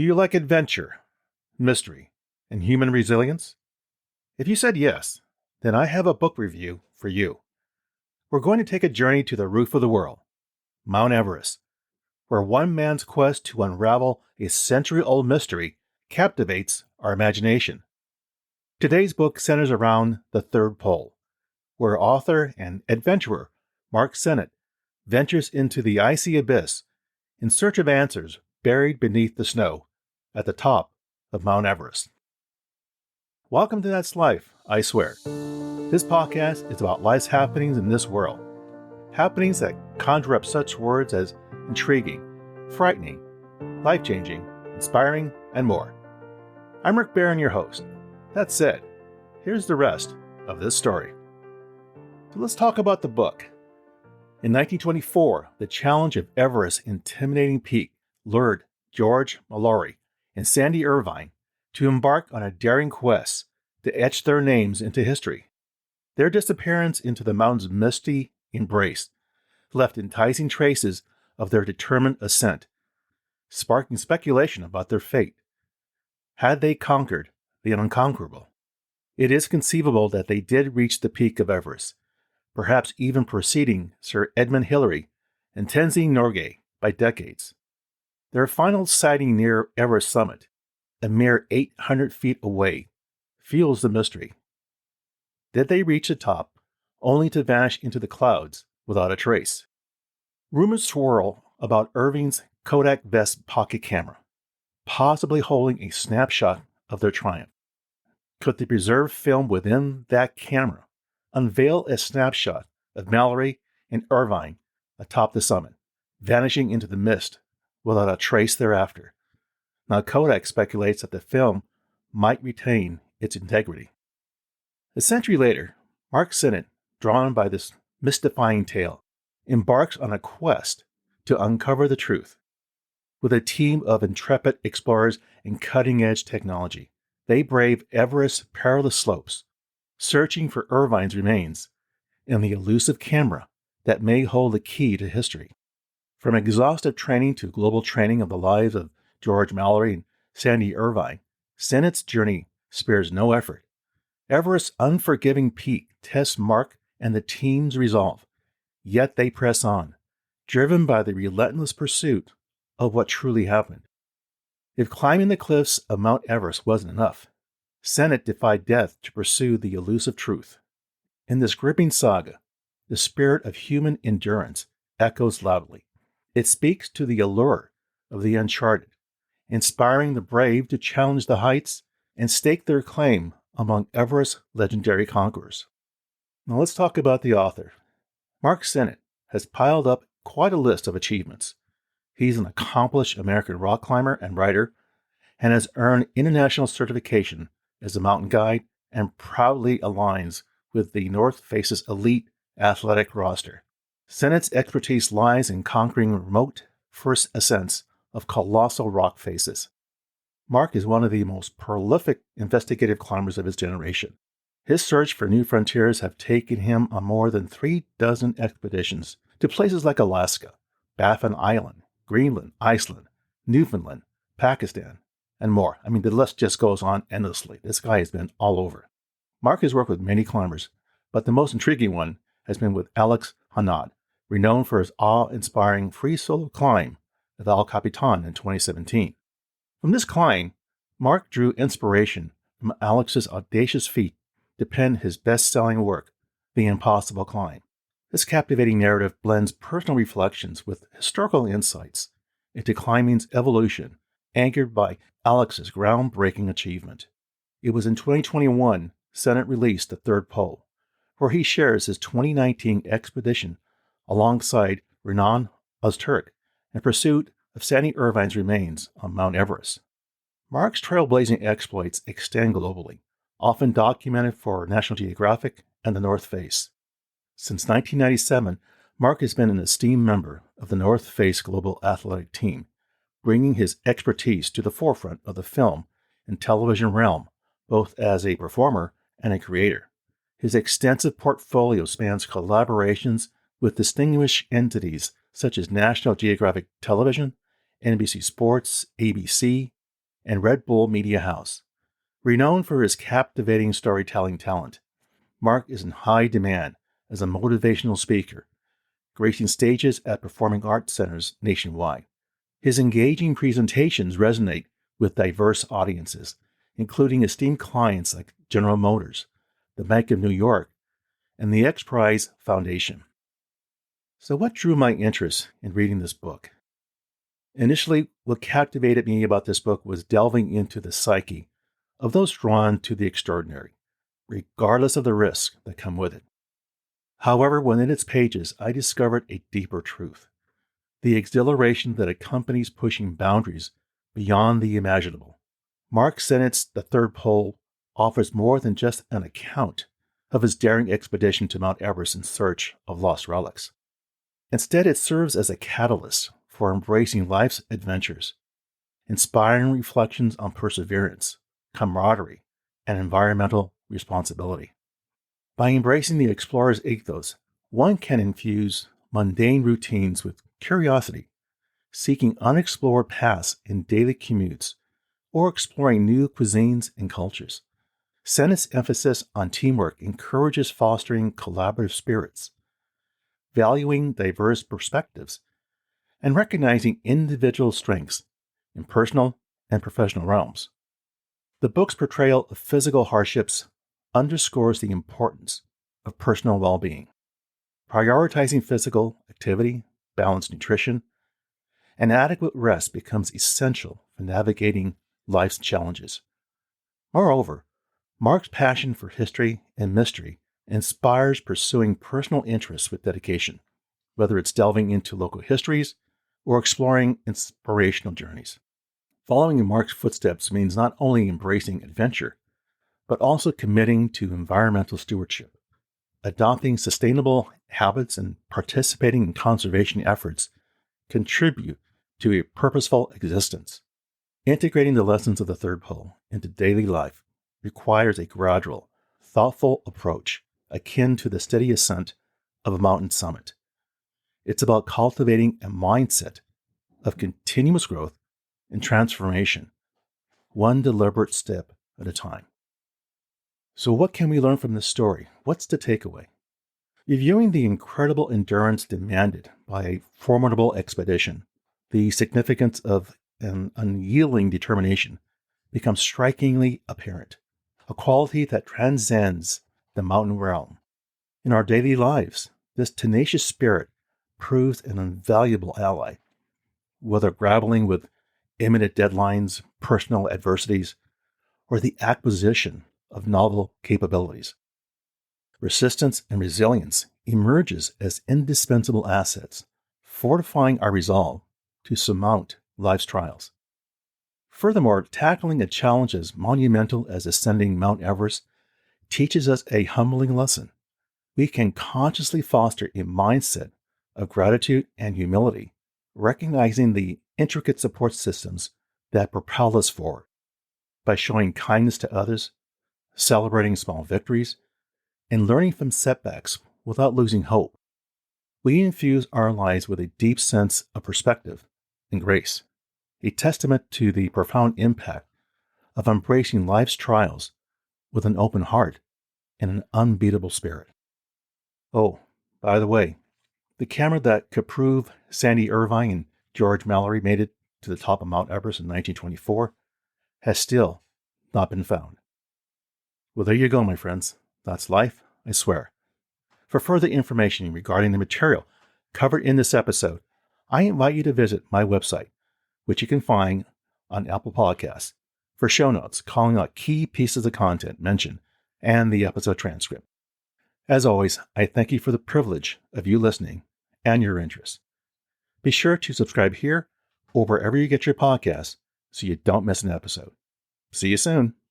you like adventure, mystery, and human resilience? If you said yes, then I have a book review for you. We're going to take a journey to the roof of the world, Mount Everest, where one man's quest to unravel a century-old mystery captivates our imagination. Today's book centers around the third pole, where author and adventurer Mark Sennett ventures into the icy abyss in search of answers buried beneath the snow at the top of Mount Everest. Welcome to That's Life, I swear. This podcast is about life's happenings in this world. Happenings that conjure up such words as intriguing, frightening, life-changing, inspiring, and more. I'm Rick Barron, your host. That said, here's the rest of this story. So let's talk about the book. In 1924, the challenge of Everest's intimidating peak lured George Mallory and Sandy Irvine to embark on a daring quest to etch their names into history. Their disappearance into the mountain's misty embrace left enticing traces of their determined ascent, sparking speculation about their fate. Had they conquered the unconquerable? It is conceivable that they did reach the peak of Everest, perhaps even preceding Sir Edmund Hillary and Tenzing Norgay by decades. Their final sighting near Everest summit, a mere 800 feet away, fuels the mystery. Did they reach the top, only to vanish into the clouds without a trace? Rumors swirl about Irving's Kodak vest pocket camera, possibly holding a snapshot of their triumph. Could the preserved film within that camera unveil a snapshot of Mallory and Irvine atop the summit, vanishing into the mist without a trace thereafter? Now, Kodak speculates that the film might retain its integrity. A century later, Mark Sennett, drawn by this mystifying tale, embarks on a quest to uncover the truth. With a team of intrepid explorers and cutting-edge technology, they brave Everest's perilous slopes, searching for Irvine's remains and the elusive camera that may hold the key to history. From exhaustive training to global training of the lives of George Mallory and Sandy Irvine, Sennett's journey spares no effort. Everest's unforgiving peak tests Mark and the team's resolve, yet they press on, driven by the relentless pursuit of what truly happened. If climbing the cliffs of Mount Everest wasn't enough, Sennett defied death to pursue the elusive truth. In this gripping saga, the spirit of human endurance echoes loudly. It speaks to the allure of the uncharted, inspiring the brave to challenge the heights and stake their claim among Everest's legendary conquerors. Now let's talk about the author. Mark Sennett has piled up quite a list of achievements. He's an accomplished American rock climber and writer, and has earned international certification as a mountain guide and proudly aligns with the North Face's elite athletic roster. Sennett's expertise lies in conquering remote first ascents of colossal rock faces. Mark is one of the most prolific investigative climbers of his generation. His search for new frontiers have taken him on more than 36 expeditions to places like Alaska, Baffin Island, Greenland, Iceland, Newfoundland, Pakistan, and more. The list just goes on endlessly. This guy has been all over. Mark has worked with many climbers, but the most intriguing one has been with Alex Honnold, renowned for his awe-inspiring free solo climb of El Capitan in 2017. From this climb, Mark drew inspiration from Alex's audacious feat to pen his best-selling work, The Impossible Climb. This captivating narrative blends personal reflections with historical insights into climbing's evolution, anchored by Alex's groundbreaking achievement. It was in 2021 Sennett released The Third Pole, where he shares his 2019 expedition alongside Renan Ozturk in pursuit of Sandy Irvine's remains on Mount Everest. Mark's trailblazing exploits extend globally, often documented for National Geographic and the North Face. Since 1997, Mark has been an esteemed member of the North Face Global Athletic Team, bringing his expertise to the forefront of the film and television realm, both as a performer and a creator. His extensive portfolio spans collaborations with distinguished entities such as National Geographic Television, NBC Sports, ABC, and Red Bull Media House. Renowned for his captivating storytelling talent, Mark is in high demand as a motivational speaker, gracing stages at performing arts centers nationwide. His engaging presentations resonate with diverse audiences, including esteemed clients like General Motors, the Bank of New York, and the X Prize Foundation. So what drew my interest in reading this book? Initially, what captivated me about this book was delving into the psyche of those drawn to the extraordinary, regardless of the risks that come with it. However, within its pages, I discovered a deeper truth: the exhilaration that accompanies pushing boundaries beyond the imaginable. Mark Sennett's The Third Pole offers more than just an account of his daring expedition to Mount Everest in search of lost relics. Instead, it serves as a catalyst for embracing life's adventures, inspiring reflections on perseverance, camaraderie, and environmental responsibility. By embracing the explorer's ethos, one can infuse mundane routines with curiosity, seeking unexplored paths in daily commutes, or exploring new cuisines and cultures. Sennett's emphasis on teamwork encourages fostering collaborative spirits, valuing diverse perspectives, and recognizing individual strengths in personal and professional realms. The book's portrayal of physical hardships underscores the importance of personal well-being. Prioritizing physical activity, balanced nutrition, and adequate rest becomes essential for navigating life's challenges. Moreover, Mark's passion for history and mystery inspires pursuing personal interests with dedication, whether it's delving into local histories or exploring inspirational journeys. Following in Mark's footsteps means not only embracing adventure, but also committing to environmental stewardship. Adopting sustainable habits and participating in conservation efforts contribute to a purposeful existence. Integrating the lessons of the Third Pole into daily life requires a gradual, thoughtful approach akin to the steady ascent of a mountain summit. It's about cultivating a mindset of continuous growth and transformation, one deliberate step at a time. So what can we learn from this story? What's the takeaway? Reviewing the incredible endurance demanded by a formidable expedition, the significance of an unyielding determination becomes strikingly apparent, a quality that transcends the mountain realm. In our daily lives, this tenacious spirit proves an invaluable ally, whether grappling with imminent deadlines, personal adversities, or the acquisition of novel capabilities. Persistence and resilience emerges as indispensable assets, fortifying our resolve to surmount life's trials. Furthermore, tackling a challenge as monumental as ascending Mount Everest teaches us a humbling lesson. We can consciously foster a mindset of gratitude and humility, recognizing the intricate support systems that propel us forward. By showing kindness to others, celebrating small victories, and learning from setbacks without losing hope, we infuse our lives with a deep sense of perspective and grace, a testament to the profound impact of embracing life's trials with an open heart and an unbeatable spirit. Oh, by the way, the camera that could prove Sandy Irvine and George Mallory made it to the top of Mount Everest in 1924 has still not been found. Well, there you go, my friends. That's life, I swear. For further information regarding the material covered in this episode, I invite you to visit my website, which you can find on Apple Podcasts, for show notes calling out key pieces of content mentioned and the episode transcript. As always, I thank you for the privilege of you listening and your interest. Be sure to subscribe here or wherever you get your podcasts so you don't miss an episode. See you soon.